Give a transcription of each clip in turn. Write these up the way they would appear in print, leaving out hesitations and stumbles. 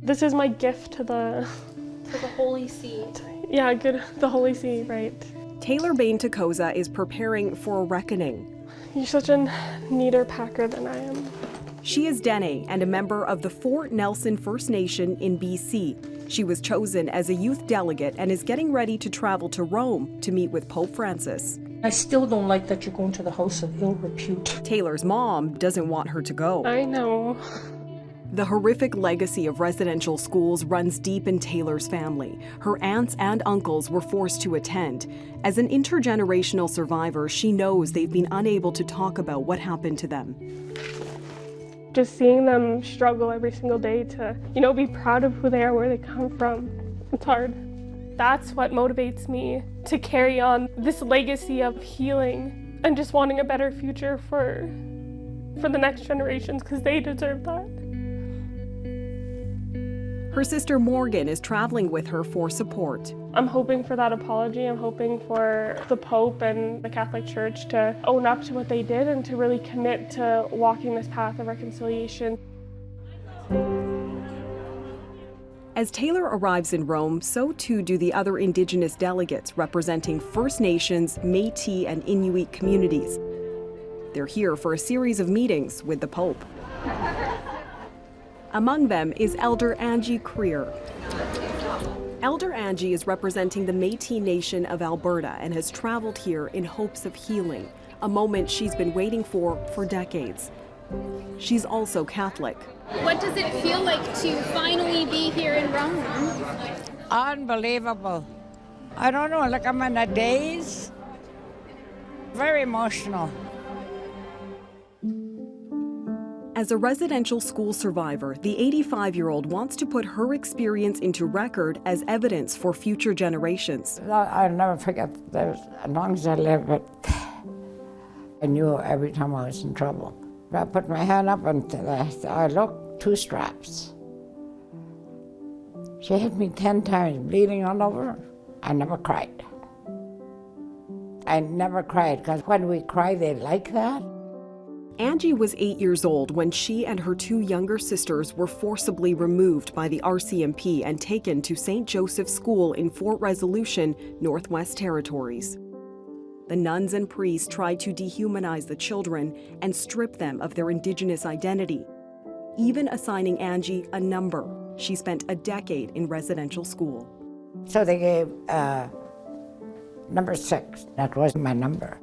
This is my gift to the Holy See. Yeah, good, the Holy See, right. Taylor Bain-Takosa is preparing for a reckoning. You're such a neater packer than I am. She is Dene and a member of the Fort Nelson First Nation in BC. She was chosen as a youth delegate and is getting ready to travel to Rome to meet with Pope Francis. I still don't like that you're going to the house of ill repute. Taylor's mom doesn't want her to go. I know. The horrific legacy of residential schools runs deep in Taylor's family. Her aunts and uncles were forced to attend. As an intergenerational survivor, she knows they've been unable to talk about what happened to them. Just seeing them struggle every single day to, be proud of who they are, where they come from. It's hard. That's what motivates me to carry on this legacy of healing and just wanting a better future for the next generations, because they deserve that. Her sister Morgan is traveling with her for support. I'm hoping for that apology. I'm hoping for the Pope and the Catholic Church to own up to what they did and to really commit to walking this path of reconciliation. As Taylor arrives in Rome, so too do the other Indigenous delegates representing First Nations, Metis, and Inuit communities. They're here for a series of meetings with the Pope. Among them is Elder Angie Creer. Elder Angie is representing the Metis Nation of Alberta and has traveled here in hopes of healing, a moment she's been waiting for decades. She's also Catholic. What does it feel like to finally be here in Rome? Unbelievable. I don't know, like I'm in a daze. Very emotional. As a residential school survivor, the 85-year-old wants to put her experience into record as evidence for future generations. I'll never forget that as long as I live, but I knew every time I was in trouble. I put my hand up and I looked, 2 straps. She hit me 10 times, bleeding all over. I never cried. I never cried, because when we cry, they like that. Angie was 8 years old when she and her 2 younger sisters were forcibly removed by the RCMP and taken to St. Joseph's School in Fort Resolution, Northwest Territories. The nuns and priests tried to dehumanize the children and strip them of their Indigenous identity, even assigning Angie a number. She spent a decade in residential school. So they gave number 6. That was my number.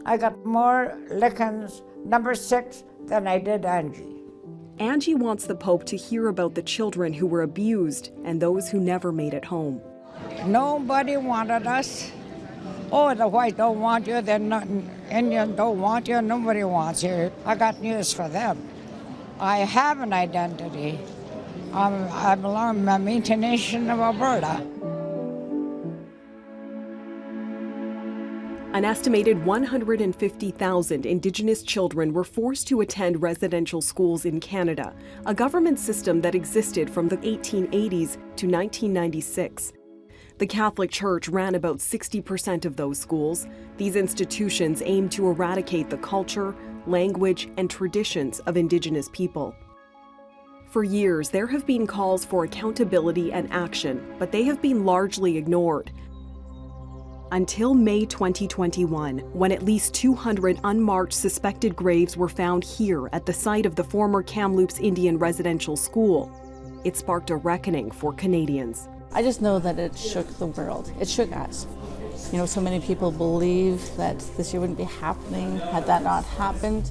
I got more lickings, number 6, than I did Angie. Angie wants the Pope to hear about the children who were abused and those who never made it home. Nobody wanted us. Oh, the white don't want you, the Indian don't want you, nobody wants you. I got news for them. I have an identity. I belong to the Metis Nation of Alberta. An estimated 150,000 Indigenous children were forced to attend residential schools in Canada, a government system that existed from the 1880s to 1996. The Catholic Church ran about 60% of those schools. These institutions aim to eradicate the culture, language, and traditions of Indigenous people. For years, there have been calls for accountability and action, but they have been largely ignored. Until May 2021, when at least 200 unmarked suspected graves were found here at the site of the former Kamloops Indian Residential School. It sparked a reckoning for Canadians. I just know that it shook the world. It shook us. So many people believe that this year wouldn't be happening had that not happened.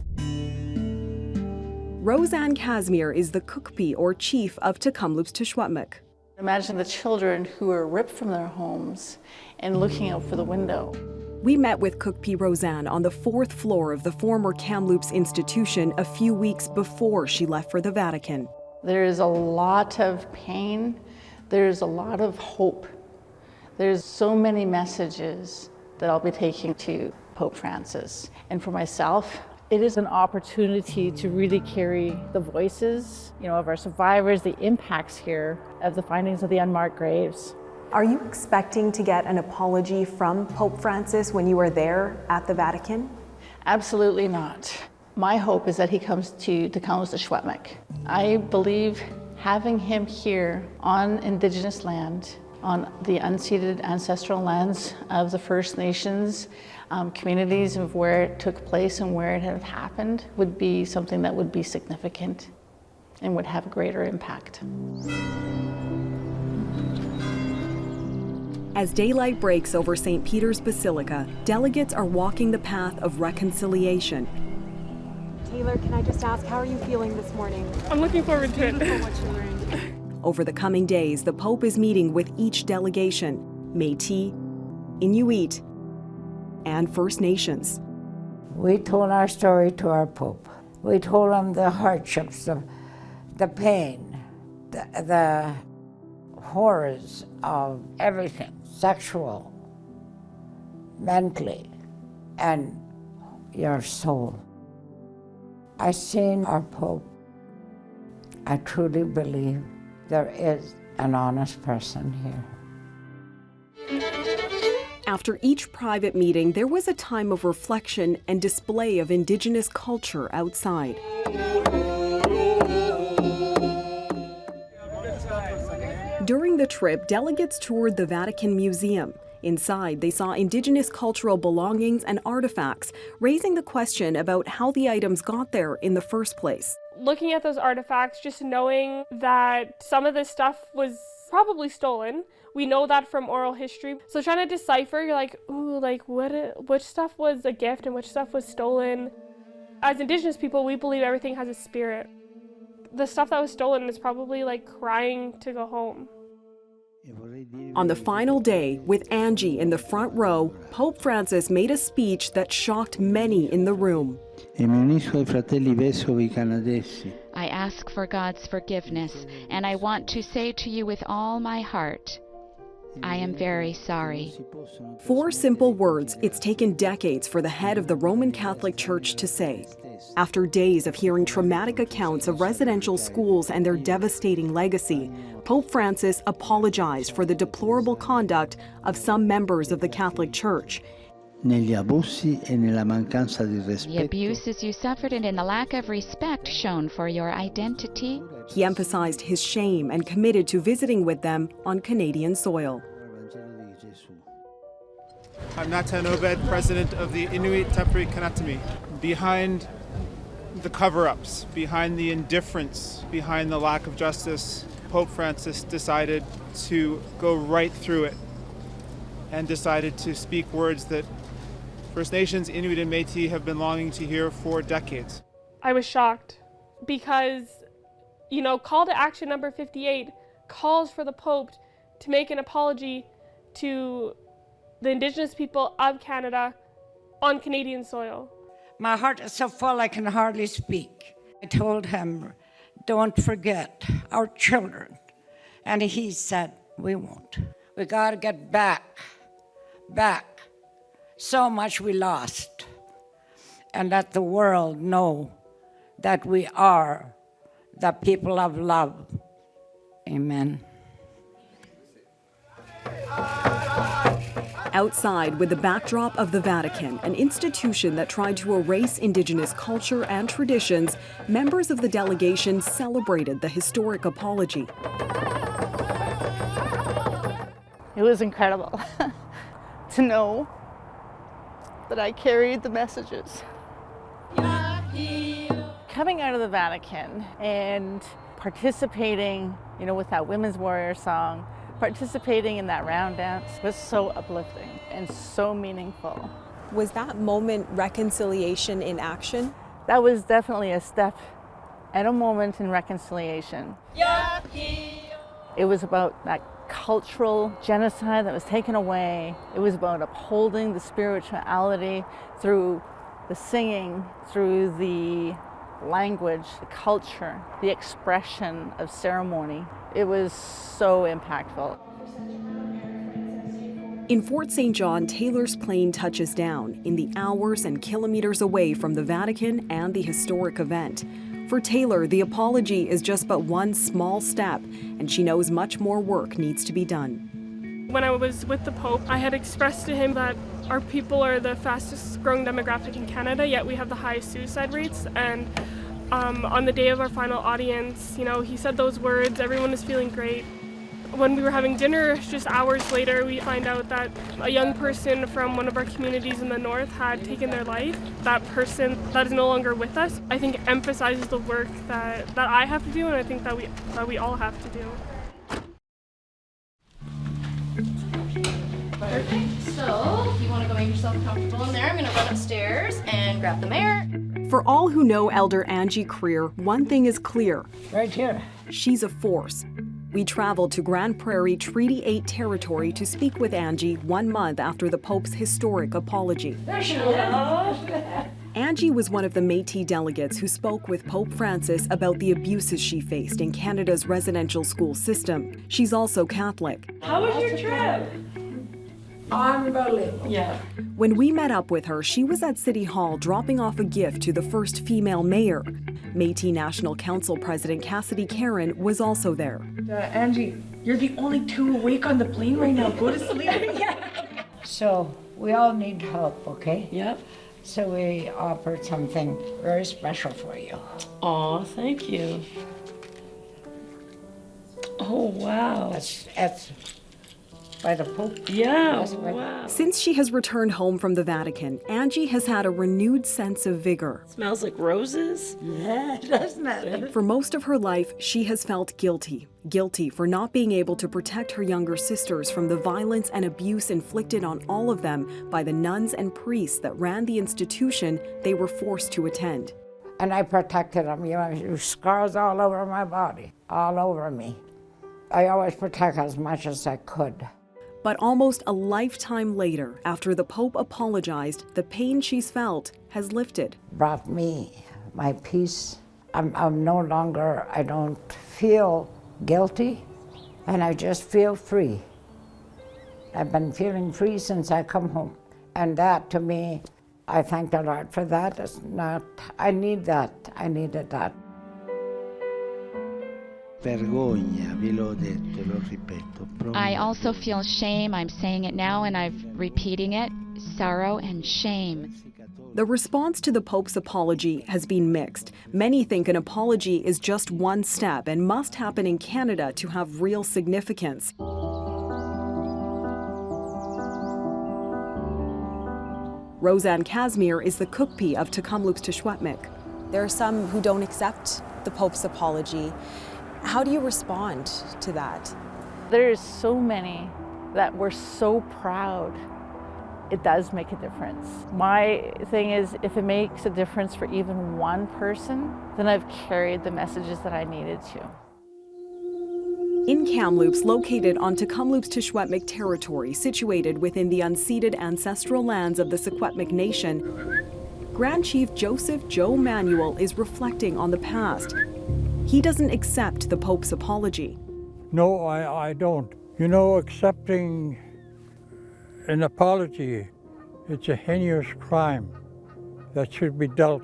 Roseanne Casimir is the Cookpee, or chief of Kamloops Tishwatmik. Imagine the children who were ripped from their homes and looking out for the window. We met with Cookpee Roseanne on the 4th floor of the former Kamloops institution a few weeks before she left for the Vatican. There's a lot of pain. There's a lot of hope. There's so many messages that I'll be taking to Pope Francis. And for myself, it is an opportunity to really carry the voices, of our survivors, the impacts here of the findings of the unmarked graves. Are you expecting to get an apology from Pope Francis when you are there at the Vatican? Absolutely not. My hope is that he comes to Kamloops Tishwatmik. I believe Having him here on Indigenous land, on the unceded ancestral lands of the First Nations, communities of where it took place and where it had happened would be something that would be significant and would have a greater impact. As daylight breaks over St. Peter's Basilica, delegates are walking the path of reconciliation. Taylor, can I just ask, how are you feeling this morning? I'm looking forward to it. What you're wearing. Over the coming days, the Pope is meeting with each delegation, Metis, Inuit, and First Nations. We told our story to our Pope. We told him the hardships, the pain, the horrors of everything, sexual, mentally, and your soul. I seen our Pope. I truly believe there is an honest person here. After each private meeting, there was a time of reflection and display of Indigenous culture outside. During the trip, delegates toured the Vatican Museum. Inside, they saw Indigenous cultural belongings and artifacts, raising the question about how the items got there in the first place. Looking at those artifacts, just knowing that some of this stuff was probably stolen. We know that from oral history. So trying to decipher, you're like, ooh, like which stuff was a gift and which stuff was stolen. As Indigenous people, we believe everything has a spirit. The stuff that was stolen is probably like crying to go home. On the final day, with Angie in the front row, Pope Francis made a speech that shocked many in the room. I ask for God's forgiveness, and I want to say to you with all my heart, I am very sorry. 4 simple words it's taken decades for the head of the Roman Catholic Church to say. After days of hearing traumatic accounts of residential schools and their devastating legacy, Pope Francis apologized for the deplorable conduct of some members of the Catholic Church. The abuses you suffered and in the lack of respect shown for your identity. He emphasized his shame and committed to visiting with them on Canadian soil. I'm Natan Obed, president of the Inuit Temporary Kanatami. Behind the cover-ups, behind the indifference, behind the lack of justice, Pope Francis decided to go right through it and decided to speak words that First Nations, Inuit and Metis have been longing to hear for decades. I was shocked because, you know, call to action number 58 calls for the Pope to make an apology to the Indigenous people of Canada on Canadian soil. My heart is so full I can hardly speak. I told him, don't forget our children. And he said, we won't. We got to get back. So much we lost. And let the world know that we are the people of love. Amen. Outside, with the backdrop of the Vatican, an institution that tried to erase Indigenous culture and traditions, members of the delegation celebrated the historic apology. It was incredible to know that I carried the messages. Coming out of the Vatican and participating, you know, with that Women's Warrior song, participating in that round dance was so uplifting and so meaningful. Was that moment reconciliation in action? That was definitely a step and a moment in reconciliation. It was about that cultural genocide that was taken away. It was about upholding the spirituality through the singing, through the language, the culture, the expression of ceremony. It was so impactful. In Fort St. John, Taylor's plane touches down in the hours and kilometers away from the Vatican and the historic event. For Taylor, the apology is just but one small step, and she knows much more work needs to be done. When I was with the Pope, I had expressed to him that our people are the fastest growing demographic in Canada, yet we have the highest suicide rates, and On the day of our final audience, you know, he said those words, everyone is feeling great. When we were having dinner, just hours later, we find out that a young person from one of our communities in the north had taken their life. That person that is no longer with us, I think emphasizes the work that I have to do, and I think that we all have to do. Perfect. So, if you want to go make yourself comfortable in there, I'm going to run upstairs and grab the mayor. For all who know Elder Angie Creer, one thing is clear. Right here. She's a force. We traveled to Grand Prairie Treaty 8 territory to speak with Angie 1 month after the Pope's historic apology. Angie was one of the Metis delegates who spoke with Pope Francis about the abuses she faced in Canada's residential school system. She's also Catholic. How was your trip? Unbelievable. Yeah. When we met up with her, she was at City Hall dropping off a gift to the first female mayor. Métis National Council President Cassidy Karen was also there. Angie, you're the only 2 awake on the plane right now. Go to sleep. So we all need help, okay? Yep. So we offered something very special for you. Aw, thank you. Oh, wow. That's by the Pope. Yeah, wow. Since she has returned home from the Vatican, Angie has had a renewed sense of vigor. Smells like roses. Yeah, doesn't it? For most of her life, she has felt guilty. Guilty for not being able to protect her younger sisters from the violence and abuse inflicted on all of them by the nuns and priests that ran the institution they were forced to attend. And I protected them. You know, scars all over my body, all over me. I always protect as much as I could. But almost a lifetime later, after the Pope apologized, the pain she's felt has lifted. Brought me my peace. I'm no longer, I don't feel guilty, and I just feel free. I've been feeling free since I come home. And that, to me, I thank the Lord for that. It's not, I need that. I needed that. I also feel shame. I'm saying it now and I'm repeating it. Sorrow and shame. The response to the Pope's apology has been mixed. Many think an apology is just one step and must happen in Canada to have real significance. Roseanne Casimir is the cookpie of Tecumloops Tishwetmik. There are some who don't accept the Pope's apology. How do you respond to that? There's so many that we're so proud. It does make a difference. My thing is, if it makes a difference for even one person, then I've carried the messages that I needed to. In Kamloops, located on Tecumloops Tishwetmik territory, situated within the unceded ancestral lands of the Secwepemc Nation, Grand Chief Joseph Joe Manuel is reflecting on the past. He doesn't accept the Pope's apology. No, I don't. You know, accepting an apology, it's a heinous crime that should be dealt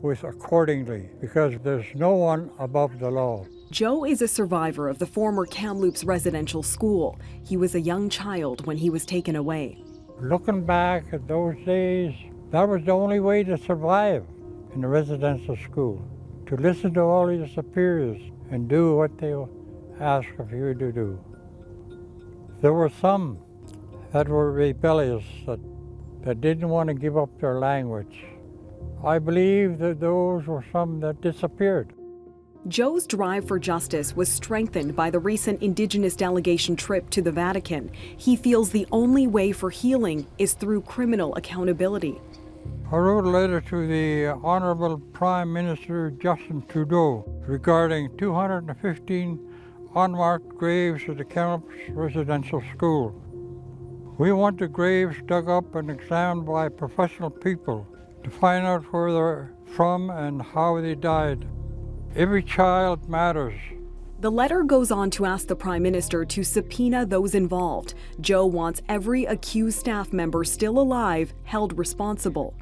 with accordingly, because there's no one above the law. Joe is a survivor of the former Kamloops residential school. He was a young child when he was taken away. Looking back at those days, that was the only way to survive in the residential school, to listen to all your superiors and do what they ask of you to do. There were some that were rebellious, that didn't want to give up their language. I believe that those were some that disappeared. Joe's drive for justice was strengthened by the recent Indigenous delegation trip to the Vatican. He feels the only way for healing is through criminal accountability. I wrote a letter to the Honorable Prime Minister Justin Trudeau regarding 215 unmarked graves at the Kamloops Residential School. We want the graves dug up and examined by professional people to find out where they're from and how they died. Every child matters. The letter goes on to ask the Prime Minister to subpoena those involved. Joe wants every accused staff member still alive held responsible.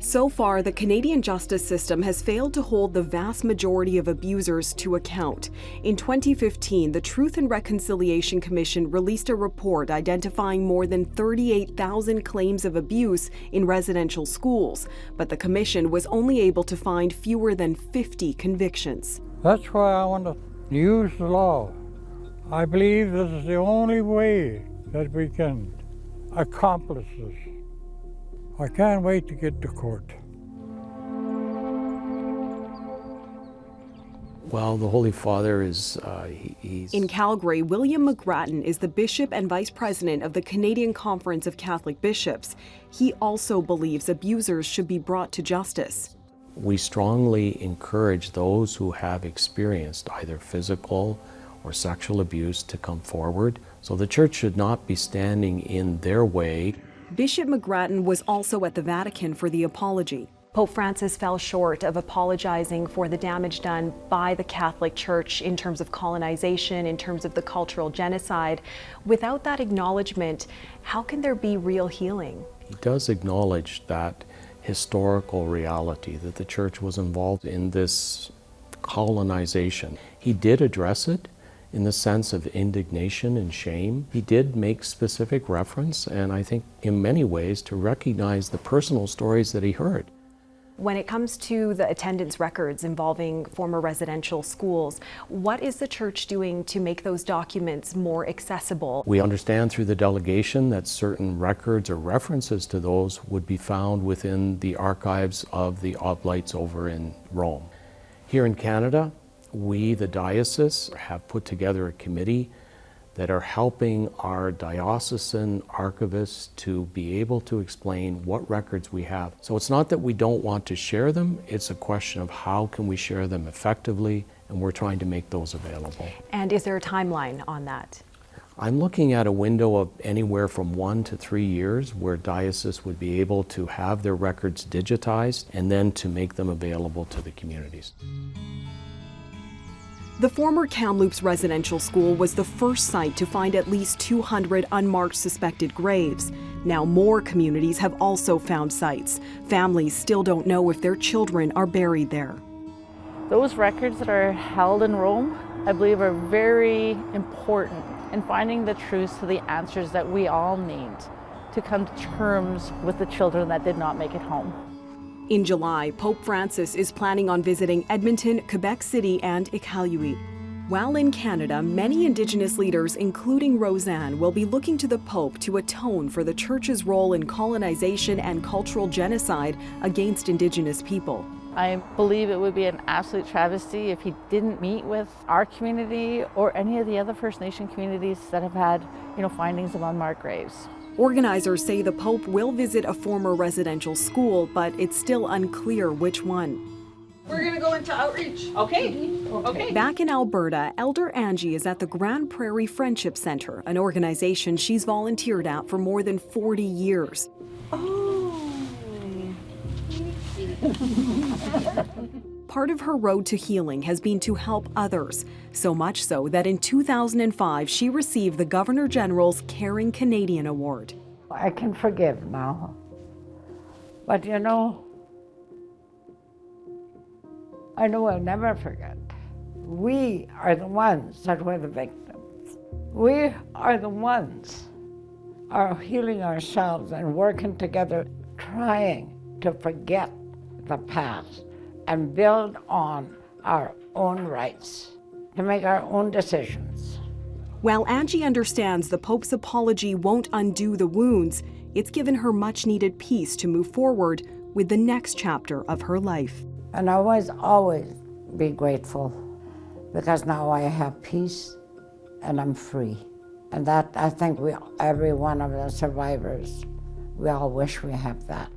So far, the Canadian justice system has failed to hold the vast majority of abusers to account. In 2015, the Truth and Reconciliation Commission released a report identifying more than 38,000 claims of abuse in residential schools, but the commission was only able to find fewer than 50 convictions. That's why I want to use the law. I believe this is the only way that we can accomplish this. I can't wait to get to court. Well, the Holy Father is, he's... In Calgary, William McGrattan is the Bishop and Vice President of the Canadian Conference of Catholic Bishops. He also believes abusers should be brought to justice. We strongly encourage those who have experienced either physical or sexual abuse to come forward. So the Church should not be standing in their way. Bishop McGrattan was also at the Vatican for the apology. Pope Francis fell short of apologizing for the damage done by the Catholic Church in terms of colonization, in terms of the cultural genocide. Without that acknowledgement, how can there be real healing? He does acknowledge that historical reality, that the Church was involved in this colonization. He did address it in the sense of indignation and shame. He did make specific reference, and I think in many ways to recognize the personal stories that he heard. When it comes to the attendance records involving former residential schools, what is the Church doing to make those documents more accessible? We understand through the delegation that certain records or references to those would be found within the archives of the Oblates over in Rome. Here in Canada, we, the diocese, have put together a committee that are helping our diocesan archivists to be able to explain what records we have. So it's not that we don't want to share them, it's a question of how can we share them effectively, and we're trying to make those available. And is there a timeline on that? I'm looking at a window of anywhere from 1 to 3 years where dioceses would be able to have their records digitized and then to make them available to the communities. The former Kamloops residential school was the first site to find at least 200 unmarked suspected graves. Now more communities have also found sites. Families still don't know if their children are buried there. Those records that are held in Rome, I believe, are very important in finding the truths to the answers that we all need to come to terms with the children that did not make it home. In July, Pope Francis is planning on visiting Edmonton, Quebec City, and Iqaluit. While in Canada, many Indigenous leaders, including Roseanne, will be looking to the Pope to atone for the Church's role in colonization and cultural genocide against Indigenous people. I believe it would be an absolute travesty if he didn't meet with our community or any of the other First Nation communities that have had, findings of unmarked graves. Organizers say the Pope will visit a former residential school, but it's still unclear which one. We're going to go into outreach. Okay. Back in Alberta, Elder Angie is at the Grand Prairie Friendship Centre, an organization she's volunteered at for more than 40 years. Part of her road to healing has been to help others, so much so that in 2005 she received the Governor General's Caring Canadian Award. I can forgive now, but I know I'll never forget. We are the ones that were the victims. We are the ones are healing ourselves and working together, trying to forget the past and build on our own rights, to make our own decisions. While Angie understands the Pope's apology won't undo the wounds, it's given her much-needed peace to move forward with the next chapter of her life. And I always be grateful, because now I have peace and I'm free. And that, I think every one of the survivors, we all wish we have that.